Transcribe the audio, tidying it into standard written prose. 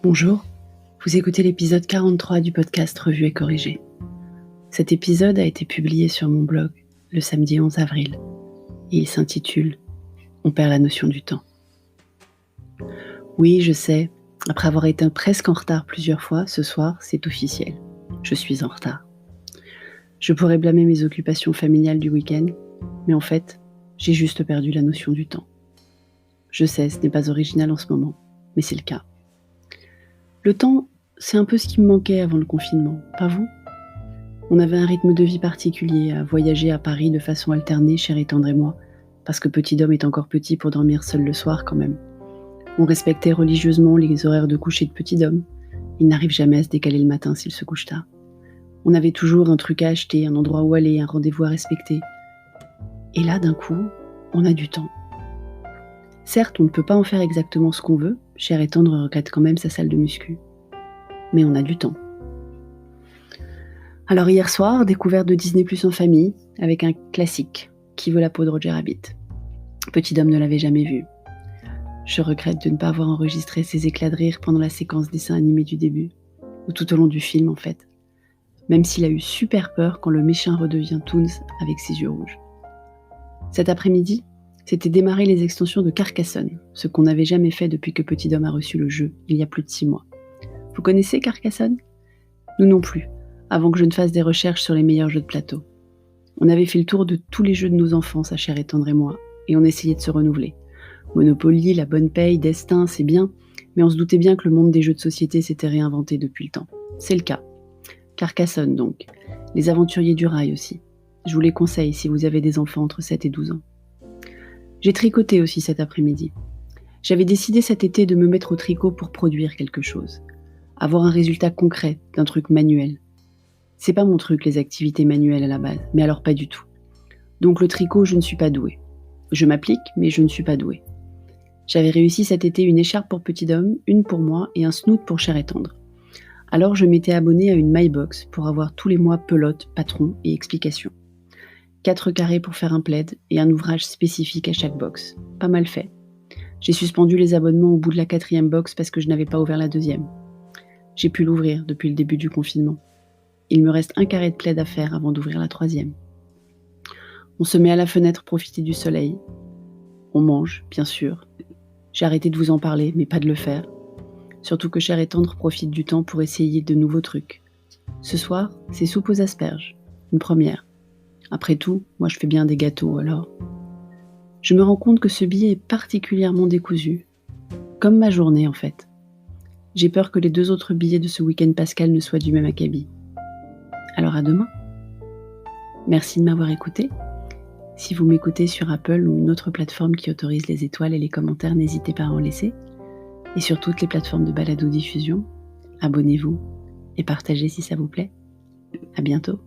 Bonjour, vous écoutez l'épisode 43 du podcast Revue et corrigé. Cet épisode a été publié sur mon blog le samedi 11 avril et il s'intitule « On perd la notion du temps ». Oui, je sais, après avoir été presque en retard plusieurs fois, ce soir, c'est officiel. Je suis en retard. Je pourrais blâmer mes occupations familiales du week-end, mais en fait, j'ai juste perdu la notion du temps. Je sais, ce n'est pas original en ce moment, mais c'est le cas. Le temps, c'est un peu ce qui me manquait avant le confinement, pas vous ? On avait un rythme de vie particulier, à voyager à Paris de façon alternée, cher et tendre et moi, parce que petit Dom est encore petit pour dormir seul le soir quand même. On respectait religieusement les horaires de coucher de petit Dom. Il n'arrive jamais à se décaler le matin s'il se couche tard. On avait toujours un truc à acheter, un endroit où aller, un rendez-vous à respecter. Et là, d'un coup, on a du temps. Certes, on ne peut pas en faire exactement ce qu'on veut, cher et tendre regrette quand même sa salle de muscu. Mais on a du temps. Alors hier soir, découverte de Disney+ en famille, avec un classique, Qui veut la peau de Roger Rabbit. Petit Dom ne l'avait jamais vu. Je regrette de ne pas avoir enregistré ses éclats de rire pendant la séquence dessin animé du début, ou tout au long du film en fait, même s'il a eu super peur quand le méchant redevient Toons avec ses yeux rouges. Cet après-midi, c'était démarrer les extensions de Carcassonne, ce qu'on n'avait jamais fait depuis que Petit Dom a reçu le jeu, il y a plus de 6 mois. Vous connaissez Carcassonne ? Nous non plus, avant que je ne fasse des recherches sur les meilleurs jeux de plateau. On avait fait le tour de tous les jeux de nos enfants, sa chère et tendre et moi, et on essayait de se renouveler. Monopoly, La Bonne Paye, Destin, c'est bien, mais on se doutait bien que le monde des jeux de société s'était réinventé depuis le temps. C'est le cas. Carcassonne donc. Les Aventuriers du Rail aussi. Je vous les conseille si vous avez des enfants entre 7 et 12 ans. J'ai tricoté aussi cet après-midi. J'avais décidé cet été de me mettre au tricot pour produire quelque chose. Avoir un résultat concret d'un truc manuel. C'est pas mon truc les activités manuelles à la base, mais alors pas du tout. Donc le tricot, je ne suis pas douée. Je m'applique, mais je ne suis pas douée. J'avais réussi cet été une écharpe pour Petit Dom, une pour moi et un snoot pour cher et tendre. Alors je m'étais abonnée à une MyBox pour avoir tous les mois pelote, patron et explications. 4 carrés pour faire un plaid et un ouvrage spécifique à chaque box. Pas mal fait. J'ai suspendu les abonnements au bout de la 4e box parce que je n'avais pas ouvert la 2e. J'ai pu l'ouvrir depuis le début du confinement. Il me reste un carré de plaid à faire avant d'ouvrir la 3e. On se met à la fenêtre profiter du soleil. On mange, bien sûr. J'ai arrêté de vous en parler, mais pas de le faire. Surtout que cher et tendre profite du temps pour essayer de nouveaux trucs. Ce soir, c'est soupe aux asperges. Une première. Après tout, moi je fais bien des gâteaux, alors. Je me rends compte que ce billet est particulièrement décousu. Comme ma journée, en fait. J'ai peur que les 2 autres billets de ce week-end pascal ne soient du même acabit. Alors à demain. Merci de m'avoir écouté. Si vous m'écoutez sur Apple ou une autre plateforme qui autorise les étoiles et les commentaires, n'hésitez pas à en laisser. Et sur toutes les plateformes de balado-diffusion, abonnez-vous et partagez si ça vous plaît. À bientôt.